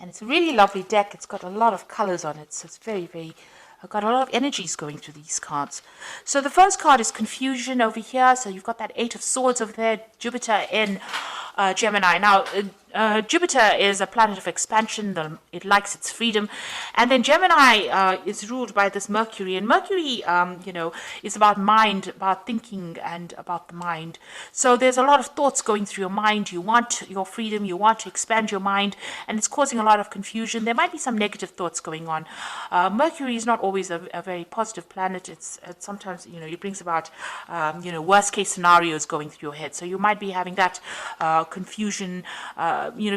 And it's a really lovely deck. It's got a lot of colors on it, so it's very, I've got a lot of energies going through these cards. So the first card is Confusion over here. So you've got that Eight of Swords over there, Jupiter in Gemini. Now, Jupiter is a planet of expansion. It likes its freedom. And then Gemini is ruled by this Mercury. And Mercury, is about mind, about thinking, and about the mind. So there's a lot of thoughts going through your mind. You want your freedom. You want to expand your mind. And it's causing a lot of confusion. There might be some negative thoughts going on. Mercury is not always a very positive planet. It's sometimes, it brings about, worst case scenarios going through your head. So you might be having that confusion,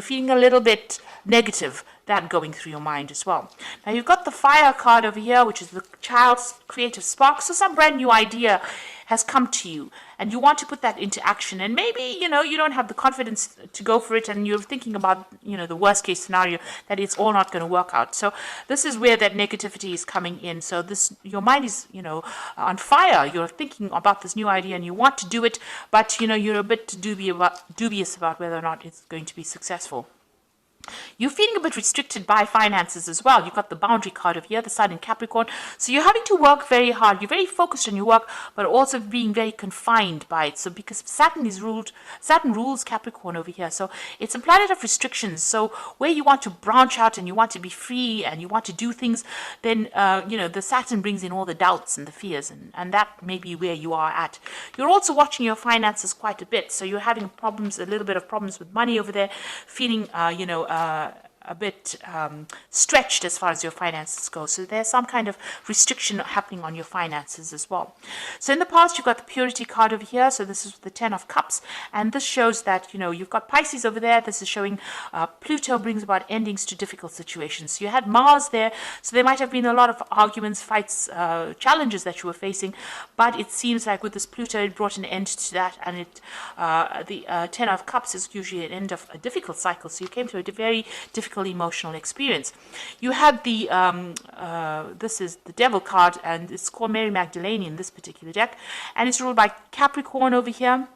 feeling a little bit negative, that going through your mind as well. Now you've got the Fire card over here, which is the child's creative spark. So some brand new idea has come to you and you want to put that into action, and maybe you don't have the confidence to go for it, and you're thinking about the worst case scenario, that it's all not going to work out. So this is where that negativity is coming in. So your mind is on fire. You're thinking about this new idea and you want to do it, but you're a bit dubious about whether or not it's going to be successful. You're feeling a bit restricted by finances as well. You've got the Boundary card over here, the Sun in Capricorn. So you're having to work very hard. You're very focused on your work, but also being very confined by it. So because Saturn rules Capricorn over here. So it's a planet of restrictions. So where you want to branch out and you want to be free and you want to do things, then, the Saturn brings in all the doubts and the fears, and that may be where you are at. You're also watching your finances quite a bit. So you're having a little bit of problems with money over there, feeling, a bit stretched as far as your finances go. So there's some kind of restriction happening on your finances as well. So in the past, you've got the Purity card over here. So this is the Ten of Cups. And this shows that, you've got Pisces over there. This is showing Pluto brings about endings to difficult situations. So you had Mars there. So there might have been a lot of arguments, fights, challenges that you were facing. But it seems like with this Pluto, it brought an end to that. And the Ten of Cups is usually an end of a difficult cycle. So you came to a very difficult emotional experience. You had the this is the Devil card, and it's called Mary Magdalene in this particular deck, and it's ruled by Capricorn over here.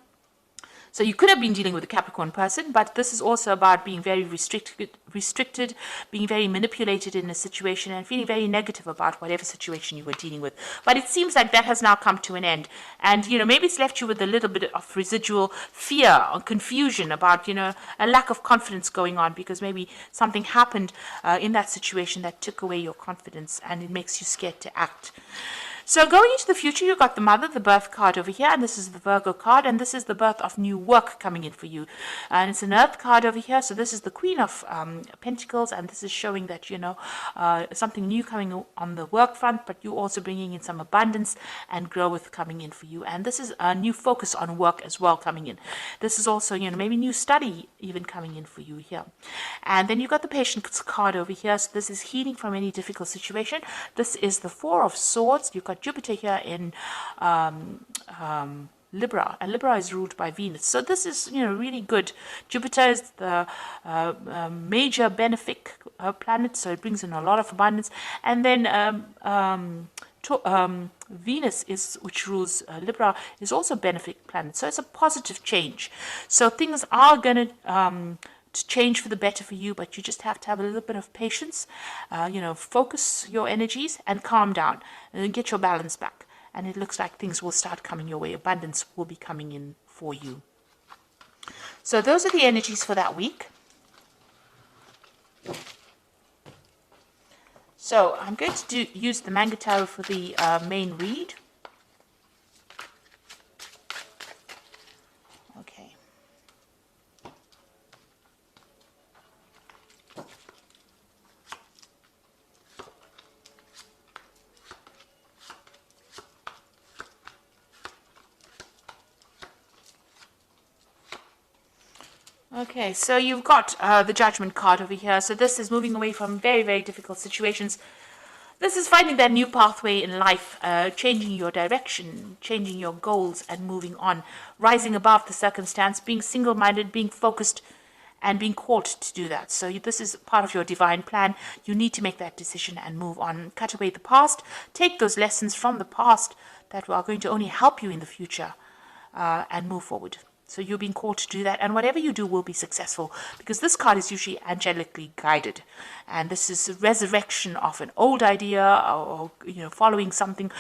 So you could have been dealing with a Capricorn person, but this is also about being very restricted, being very manipulated in a situation, and feeling very negative about whatever situation you were dealing with. But it seems like that has now come to an end. And, maybe it's left you with a little bit of residual fear or confusion about, a lack of confidence going on, because maybe something happened in that situation that took away your confidence, and it makes you scared to act. So going into the future, you've got the Mother, the Birth card over here, and this is the Virgo card, and this is the birth of new work coming in for you. And it's an Earth card over here, so this is the Queen of Pentacles, and this is showing that, something new coming on the work front, but you also bringing in some abundance and growth coming in for you. And this is a new focus on work as well coming in. This is also, maybe new study even coming in for you here. And then you've got the Patience card over here, so this is healing from any difficult situation. This is the Four of Swords. You've got Jupiter here in Libra, and Libra is ruled by Venus. So this is, really good. Jupiter is the major benefic planet, so it brings in a lot of abundance. And then Venus, which rules Libra, is also a benefic planet. So it's a positive change. So things are going to change for the better for you, but you just have to have a little bit of patience, focus your energies and calm down and get your balance back. And it looks like things will start coming your way. Abundance will be coming in for you. So those are the energies for that week. So I'm going to use the Manga Tarot for the main read. Okay. Okay, so you've got the Judgment card over here. So this is moving away from very, very difficult situations. This is finding that new pathway in life, changing your direction, changing your goals, and moving on, rising above the circumstance, being single-minded, being focused, and being called to do that. So this is part of your divine plan. You need to make that decision and move on. Cut away the past. Take those lessons from the past that are going to only help you in the future, and move forward. So you're being called to do that, and whatever you do will be successful, because this card is usually angelically guided, and this is a resurrection of an old idea, or following something,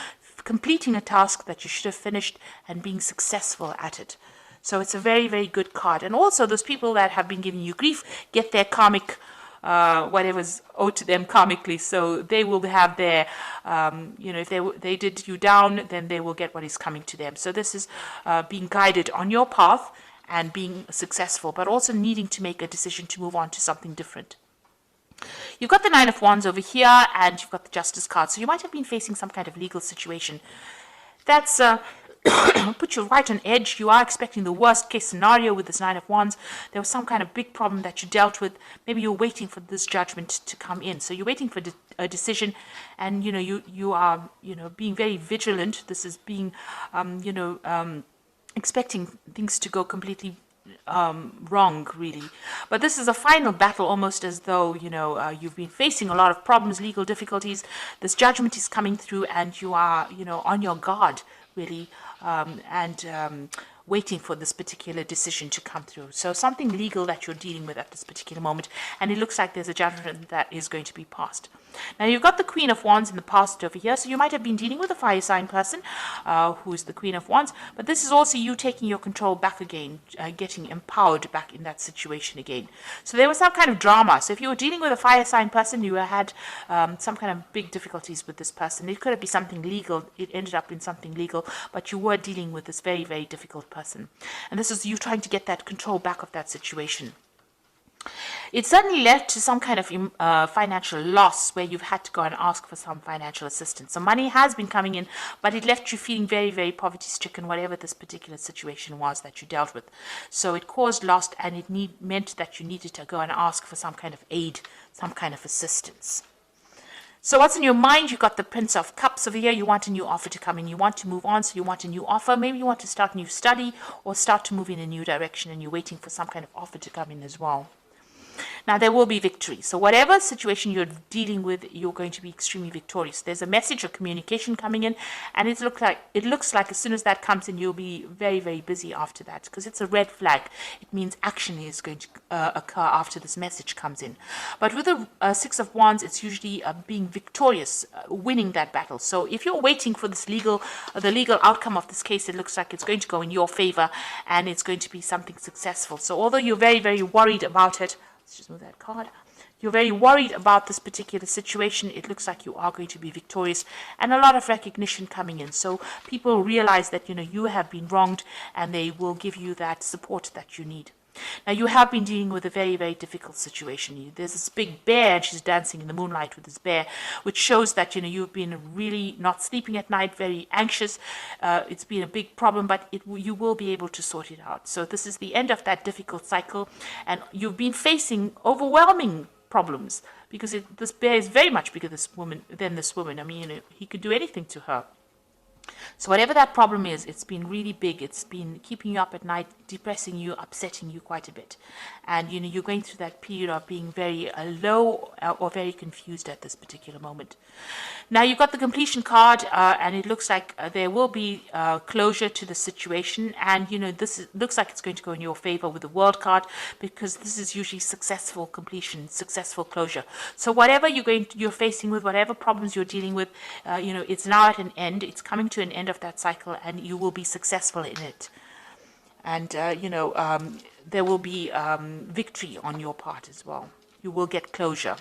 completing a task that you should have finished, and being successful at it. So it's a very, very good card. And also those people that have been giving you grief get their karmic whatever's owed to them karmically. So they will have their, if they did you down, then they will get what is coming to them. So this is being guided on your path and being successful, but also needing to make a decision to move on to something different. You've got the Nine of Wands over here, and you've got the Justice card. So you might have been facing some kind of legal situation. That's put you right on edge. You are expecting the worst case scenario with this Nine of Wands. There was some kind of big problem that you dealt with. Maybe you're waiting for this judgment to come in. So you're waiting for a decision, and you are being very vigilant. This is being expecting things to go completely wrong, really. But this is a final battle, almost as though you've been facing a lot of problems, legal difficulties. This judgment is coming through, and you are on your guard, really, and waiting for this particular decision to come through. So something legal that you're dealing with at this particular moment, and it looks like there's a judgment that is going to be passed. Now you've got the Queen of Wands in the past over here, so you might have been dealing with a fire sign person who is the Queen of Wands, but this is also you taking your control back again, getting empowered back in that situation again. So there was some kind of drama. So if you were dealing with a fire sign person, you had some kind of big difficulties with this person. It could have been something legal. It ended up in something legal, but you were dealing with this very, very difficult person. And this is you trying to get that control back of that situation. It certainly led to some kind of financial loss where you've had to go and ask for some financial assistance. So money has been coming in, but it left you feeling very, very poverty-stricken, whatever this particular situation was that you dealt with. So it caused loss, and it meant that you needed to go and ask for some kind of aid, some kind of assistance. So what's in your mind? You've got the Prince of Cups over here. You want a new offer to come in. You want to move on, so you want a new offer. Maybe you want to start a new study or start to move in a new direction, and you're waiting for some kind of offer to come in as well. Now, there will be victory. So whatever situation you're dealing with, you're going to be extremely victorious. There's a message or communication coming in, and it looks like as soon as that comes in, you'll be very, very busy after that, because it's a red flag. It means action is going to occur after this message comes in. But with the Six of Wands, it's usually being victorious, winning that battle. So if you're waiting for this the legal outcome of this case, it looks like it's going to go in your favor, and it's going to be something successful. So although you're very, very worried about it, let's just move that card. You're very worried about this particular situation. It looks like you are going to be victorious, and a lot of recognition coming in. So people realize that you have been wronged, and they will give you that support that you need. Now, you have been dealing with a very, very difficult situation. There's this big bear, and she's dancing in the moonlight with this bear, which shows that you've been really not sleeping at night, very anxious. It's been a big problem, but you will be able to sort it out. So this is the end of that difficult cycle, and you've been facing overwhelming problems, because this bear is very much bigger than this woman. I mean, he could do anything to her. So whatever that problem is, it's been really big. It's been keeping you up at night, depressing you, upsetting you quite a bit. And, you're going through that period of being very low or very confused at this particular moment. Now, you've got the completion card, and it looks like there will be closure to the situation. And, looks like it's going to go in your favor with the World card, because this is usually successful completion, successful closure. So whatever you're facing with, whatever problems you're dealing with, it's now at an end. It's coming to an end of that cycle, and you will be successful in it. And, there will be victory on your part as well. You will get closure.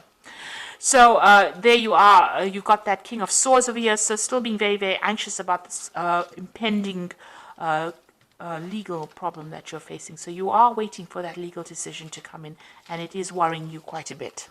So there you are. You've got that King of Swords over here. So still being very, very anxious about this impending legal problem that you're facing. So you are waiting for that legal decision to come in, and it is worrying you quite a bit.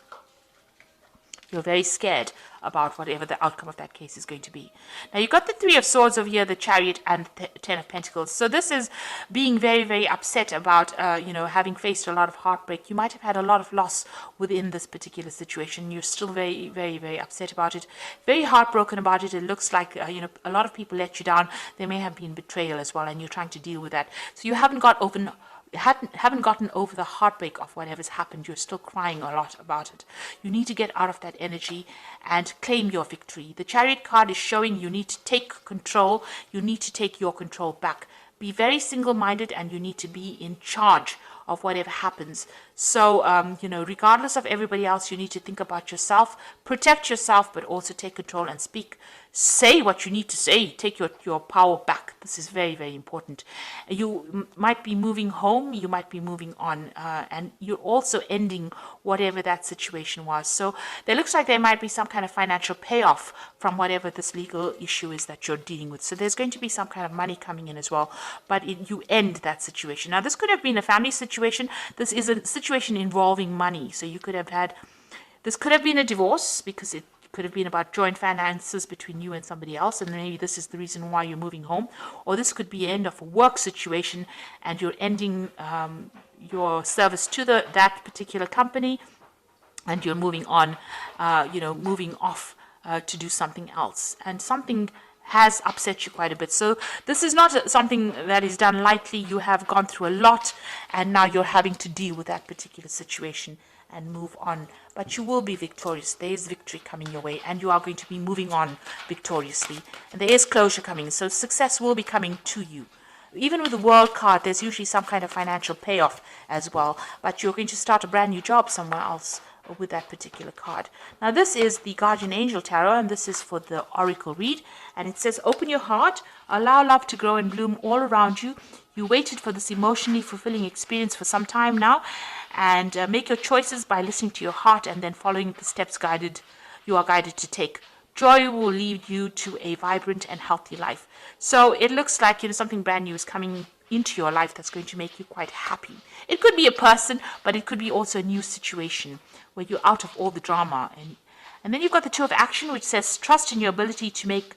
You're very scared about whatever the outcome of that case is going to be. Now, you've got the Three of Swords over here, the Chariot, and the Ten of Pentacles. So this is being very, very upset about, having faced a lot of heartbreak. You might have had a lot of loss within this particular situation. You're still very, very, very upset about it, very heartbroken about it. It looks like, a lot of people let you down. There may have been betrayal as well, and you're trying to deal with that. So you haven't gotten over the heartbreak of whatever's happened. You're still crying a lot about it. You need to get out of that energy and claim your victory. The Chariot card is showing you need to take control. You need to take your control back. be very single-minded, and you need to be in charge of whatever happens. So, regardless of everybody else, you need to think about yourself, protect yourself, but also take control and say what you need to say, take your power back. This is very, very important. You might be moving home, you might be moving on, and you're also ending whatever that situation was. So there looks like there might be some kind of financial payoff from whatever this legal issue is that you're dealing with. So there's going to be some kind of money coming in as well, but you end that situation. Now, this could have been a family situation. This is a situation involving money. So this could have been a divorce, because it could have been about joint finances between you and somebody else, and maybe this is the reason why you're moving home. Or this could be the end of a work situation, and you're ending your service to that particular company, and you're moving on, moving off to do something else, and something has upset you quite a bit. So this is not something that is done lightly. You have gone through a lot, and now you're having to deal with that particular situation and move on. But you will be victorious. There is victory coming your way, and you are going to be moving on victoriously. And there is closure coming, so success will be coming to you. Even with the World card, there's usually some kind of financial payoff as well, but you're going to start a brand new job somewhere else with that particular card. Now, this is the Guardian Angel Tarot, and this is for the Oracle read, and it says, open your heart, allow love to grow and bloom all around you. You waited for this emotionally fulfilling experience for some time now, and make your choices by listening to your heart and then following the steps you are guided to take. Joy will lead you to a vibrant and healthy life. So it looks like something brand new is coming into your life that's going to make you quite happy. It could be a person, but it could be also a new situation where you're out of all the drama. And then you've got the Two of Action, which says trust in your ability to make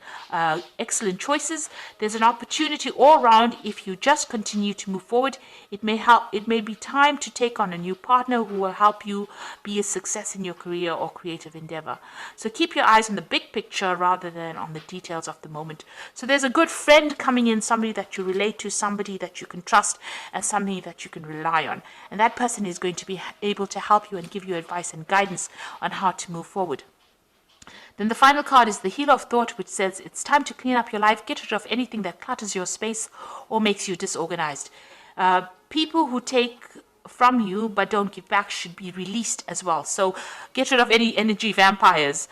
excellent choices. There's an opportunity all around if you just continue to move forward. It may be time to take on a new partner who will help you be a success in your career or creative endeavor. So keep your eyes on the big picture rather than on the details of the moment. So there's a good friend coming in, somebody that you relate to, somebody that you can trust, and somebody that you can rely on. And that person is going to be able to help you and give you advice and guidance on how to move forward. Then the final card is the Healer of Thought, which says it's time to clean up your life, get rid of anything that clutters your space or makes you disorganized. People who take from you but don't give back should be released as well. So get rid of any energy vampires.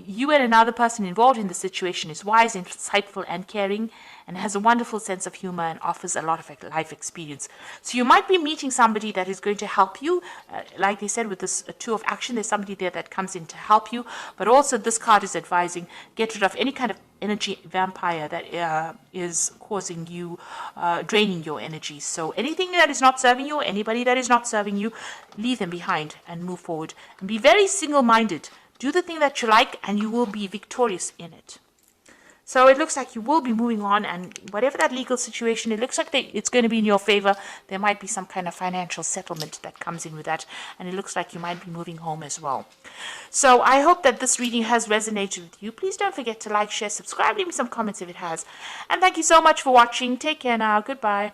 You and another person involved in the situation is wise, insightful, and caring, and has a wonderful sense of humor and offers a lot of life experience. So you might be meeting somebody that is going to help you. Like they said, with this Two of Action, there's somebody there that comes in to help you. But also this card is advising, get rid of any kind of energy vampire that is causing you, draining your energy. So anything that is not serving you, anybody that is not serving you, leave them behind and move forward. And be very single-minded. Do the thing that you like, and you will be victorious in it. So it looks like you will be moving on, and whatever that legal situation, it looks like it's going to be in your favor. There might be some kind of financial settlement that comes in with that, and it looks like you might be moving home as well. So I hope that this reading has resonated with you. Please don't forget to like, share, subscribe, leave me some comments if it has. And thank you so much for watching. Take care now. Goodbye.